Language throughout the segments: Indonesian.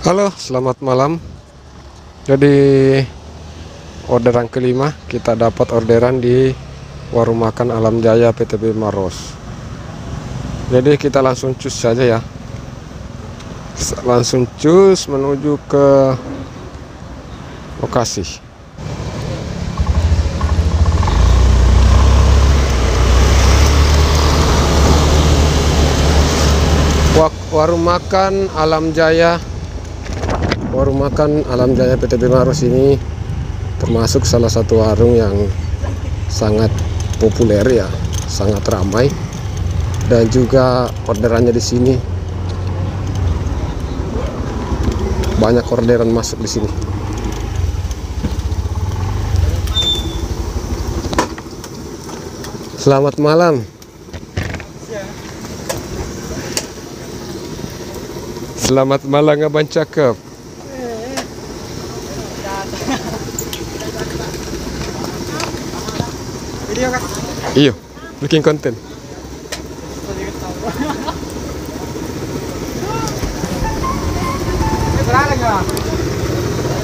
Halo, selamat malam. Jadi orderan kelima kita dapat orderan di warung makan Alam Jaya PTB Maros. Jadi kita langsung cus saja ya. Langsung cus menuju ke lokasi. Warung makan Alam Jaya PTB Maros ini termasuk salah satu warung yang sangat populer ya, sangat ramai, dan juga orderannya di sini banyak orderan masuk di sini. Selamat malam. Selamat malam abang cakep. Video kah? Iyo, bikin konten.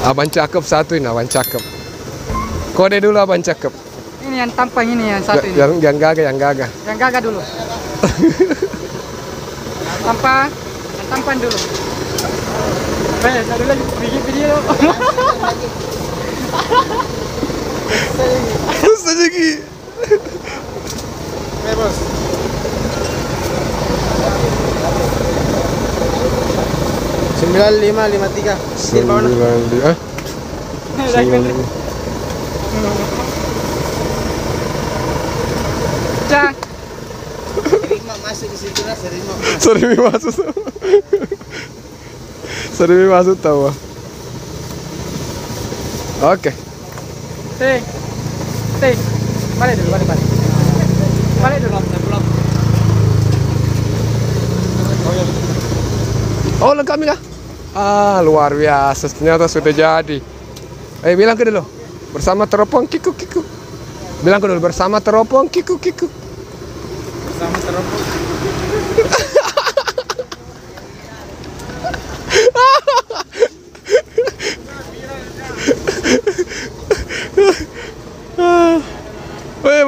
Abang cakep satu ini, abang cakep. Kode dulu abang cakep. Ini yang tampang ini yang satu ini. Yang gagah, yang gagah. Yang gagah dulu. Tampang, yang tampan dulu. Satu lagi bikin video. Susah lagi. Bos. Sembilan lima tiga. Cang. Masuk di situ lah, Serimi masuk. Serimi masuk tahu. Oke. Ting. Balik dulu. Balik dulu. Oh, lengkap kah? Ah, luar biasa. Ternyata sudah jadi. Bilang ke dulu. Bersama teropong kiku. Bilang ke dulu, bersama teropong kiku. Bersama teropong.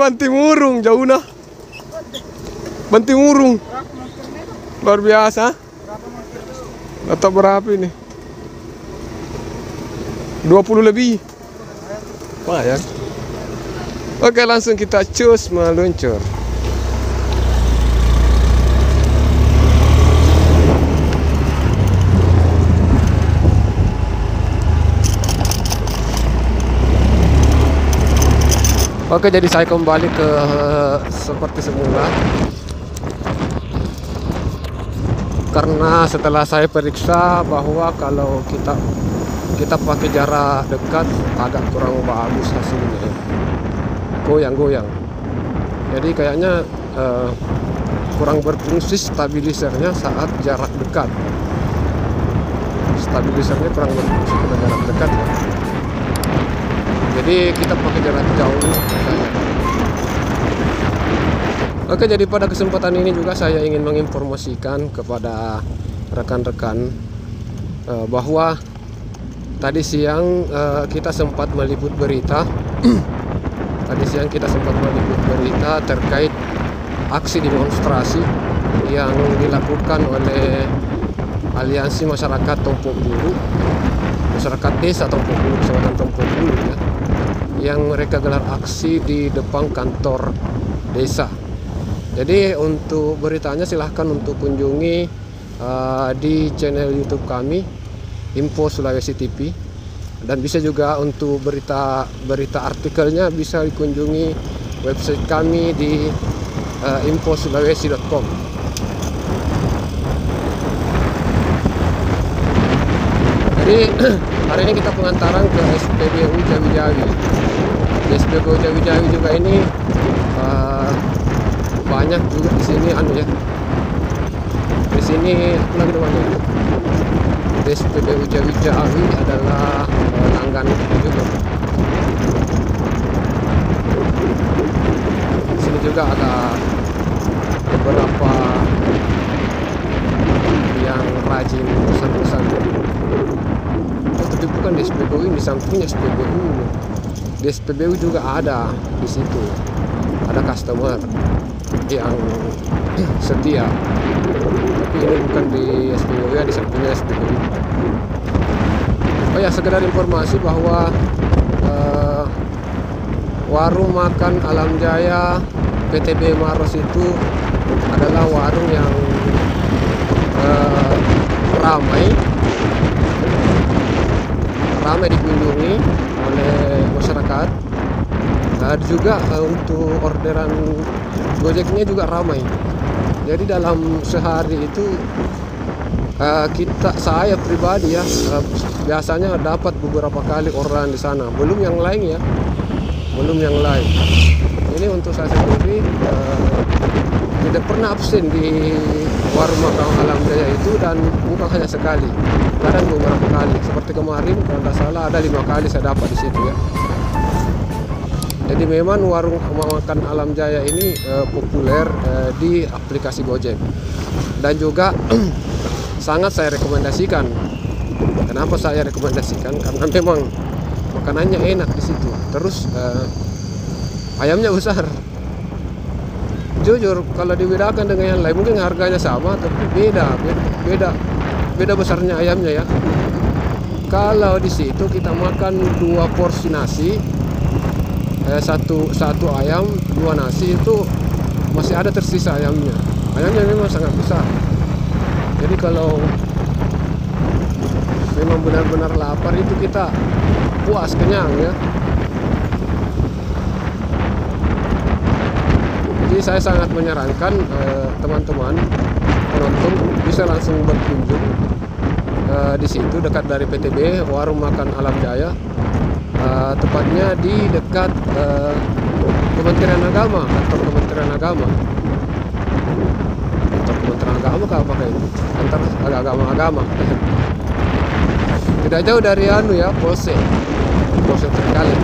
Banting urung jauh nah. Banting urung. Luar biasa. Atau berapa ini? 20 lebih. Wah ya. Oke, langsung kita cus meluncur. Oke, jadi saya kembali ke seperti semula. Karena setelah saya periksa bahwa kalau kita pakai jarak dekat agak kurang bagus hasilnya. Goyang-goyang. Jadi kayaknya kurang berfungsi stabilisernya saat jarak dekat. Stabilisernya kurang berfungsi pada jarak dekat ya. Jadi kita pakai jarak jauh. Oke, jadi pada kesempatan ini juga saya ingin menginformasikan kepada rekan-rekan bahwa tadi siang kita sempat meliput berita. Tadi siang kita sempat meliput berita terkait aksi demonstrasi yang dilakukan oleh Aliansi Masyarakat Tompok Bulu, masyarakat desa Tompok Bulu, Kecamatan Tompok Bulu ya, yang mereka gelar aksi di depan kantor desa. Jadi untuk beritanya silahkan untuk kunjungi di channel YouTube kami, Info Sulawesi TV, dan bisa juga untuk berita artikelnya bisa dikunjungi website kami di infosulawesi.com. Jadi hari ini kita pengantaran ke SPBU Jawi-Jawi. Di SPBU Jawi-Jawi juga ini banyak juga di sini ya. Di sini apa lagi namanya? Di SPBU Jawi-Jawi adalah langganan juga. Di sini juga ada beberapa yang rajin pesan-pesan kan di SPBU ini sampingnya SPBU. Di SPBU juga ada di situ. Ada customer yang setia. Tapi ini bukan di SPBU ya, di sampingnya SPBU. Oh ya, sekedar informasi bahwa warung makan Alam Jaya PTB Maros itu adalah warung yang ramai dikunjungi oleh masyarakat. Juga untuk orderan Gojeknya juga ramai. Jadi dalam sehari itu saya pribadi ya biasanya dapat beberapa kali orderan di sana. Belum yang lain ya, belum yang lain. Ini untuk saya sendiri tidak pernah absen di warung makan Alam Jaya itu, dan bukan hanya sekali, kadang beberapa kali. Seperti kemarin kalau tidak salah ada 5 kali saya dapat di situ ya. Jadi memang warung makan Alam Jaya ini populer di aplikasi Gojek, dan juga sangat saya rekomendasikan. Kenapa saya rekomendasikan? Karena memang makanannya enak di situ. Terus ayamnya besar. Jujur kalau dibedakan dengan yang lain mungkin harganya sama, tapi beda besarnya ayamnya ya. Kalau di situ kita makan 2 porsi nasi, satu ayam 2 nasi, itu masih ada tersisa ayamnya. Ayamnya memang sangat besar. Jadi kalau memang benar-benar lapar itu kita puas, kenyang ya. Jadi saya sangat menyarankan teman-teman penonton bisa langsung berkunjung di situ, dekat dari PTB, warung makan Alam Jaya. Tepatnya di dekat Kementerian Agama, kantor Kementerian Agama. Kantor Kementerian Agama apa kayak itu? Kantor agama-agama. Tidak jauh dari Polsek Trenggalek.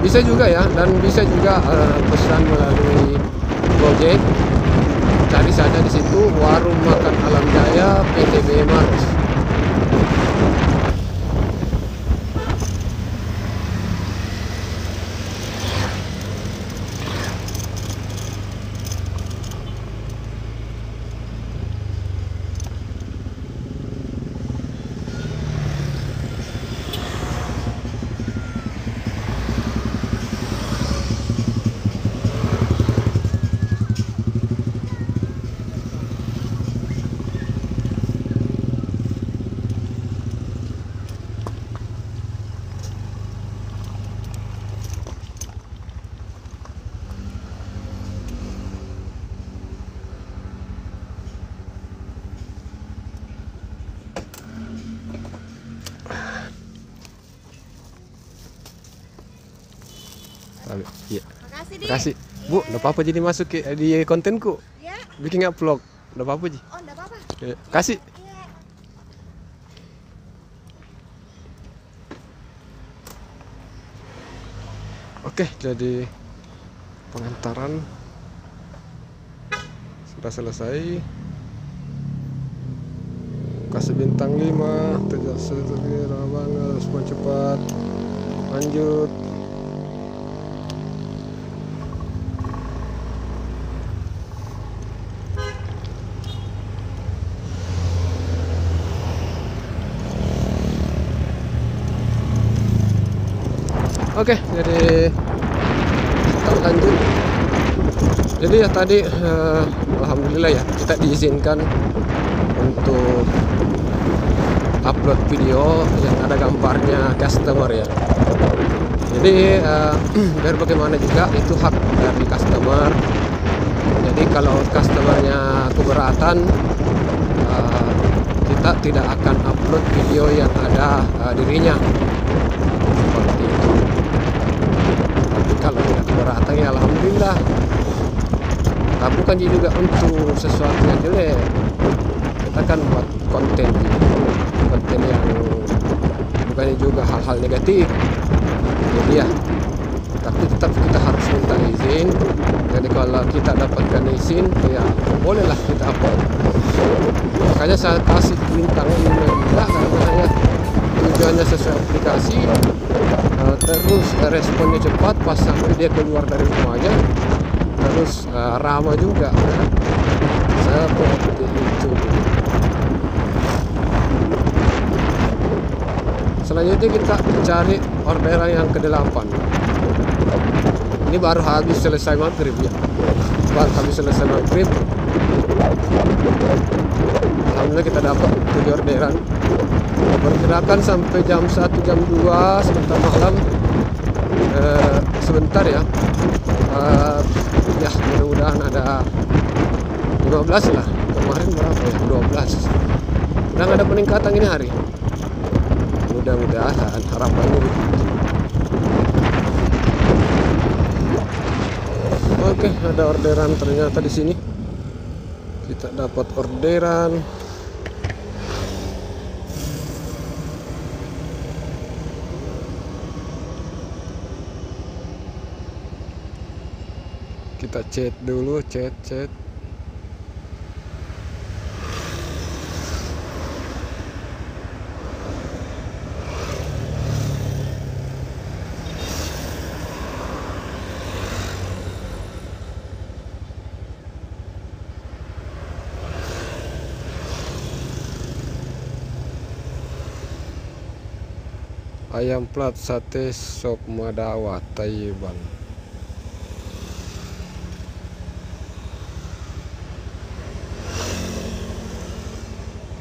Bisa juga ya, dan bisa juga pesan melalui Gojek. Cari saja di situ warung makan Alam Jaya PTB Maros. Iya. Makasih, Di. Kasih. Bu, enggak apa-apa jadi masuk di kontenku. Ya. Bikin vlog. Enggak apa-apa, Ji. Oh, enggak apa-apa. Ya, kasih. Iya. Oke, jadi pengantaran sudah selesai. Kasih bintang 5, terjadi banget, semua cepat. Lanjut. Oke, jadi kita lanjut. Jadi ya tadi alhamdulillah ya kita diizinkan untuk upload video yang ada gambarnya customer ya. Jadi biar bagaimana juga itu hak dari customer. Jadi kalau customernya keberatan, kita tidak akan upload video yang ada dirinya. Seperti itu. Tapi kalau tidak keberatan ya alhamdulillah. Tapi bukan juga untuk sesuatu yang jelek. Kita kan buat konten yang bukannya juga hal-hal negatif. Jadi ya, tapi tetap kita harus minta izin. Jadi kalau kita dapatkan izin, ya bolehlah kita upload. Makanya saya kasih bintang 5 juga karena ya tujuannya sesuai aplikasi. Terus responnya cepat pas sampai dia keluar dari rumahnya, terus ramah juga ya. Saya seperti itu. Selanjutnya kita cari orderan yang ke-8. Ini baru habis selesai maghrib ya, baru habis selesai maghrib. Alhamdulillah kita dapat 7 orderan. Perkirakan sampai jam 1 jam 2 sebentar malam, sebentar ya. Ya mudah-mudahan ada 15 lah. Kemarin berapa ya, 12. Dan ada peningkatan ini hari, mudah-mudahan harapannya begitu. Oke, ada orderan ternyata di sini. Kita dapat orderan. Kita chat dulu, chat. Ayam plat sate sop Madawa Taiwan.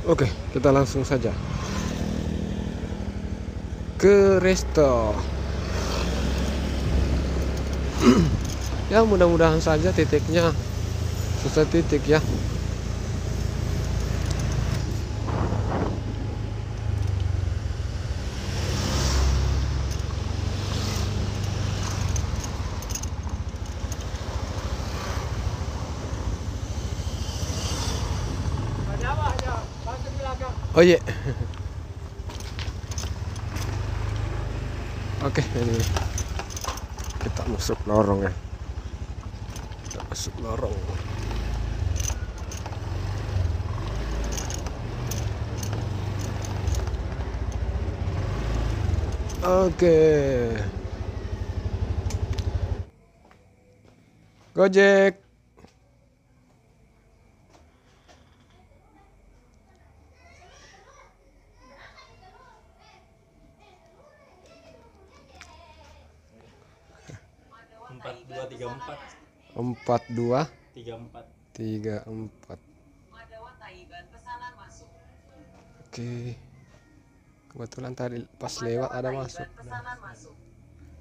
Oke, kita langsung saja ke resto. Ya mudah-mudahan saja titiknya sesuai titik ya. Oh iya. Oke, ini kita masuk lorong ya. Kita masuk lorong. Oke. Gojek. Empat dua tiga empat. Oke. Kebetulan tadi pas lewat ada masuk.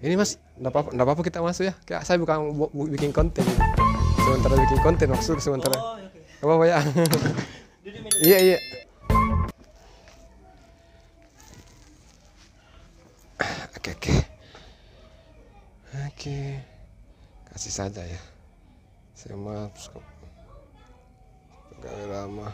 Ini Mas, enggak apa-apa kita masuk ya. Kayak saya bukan bikin konten. Sementara bikin konten maksud sementara. Enggak apa-apa ya. Iya. Oke. Kasih saja ya. Saya maaf. Gak lama.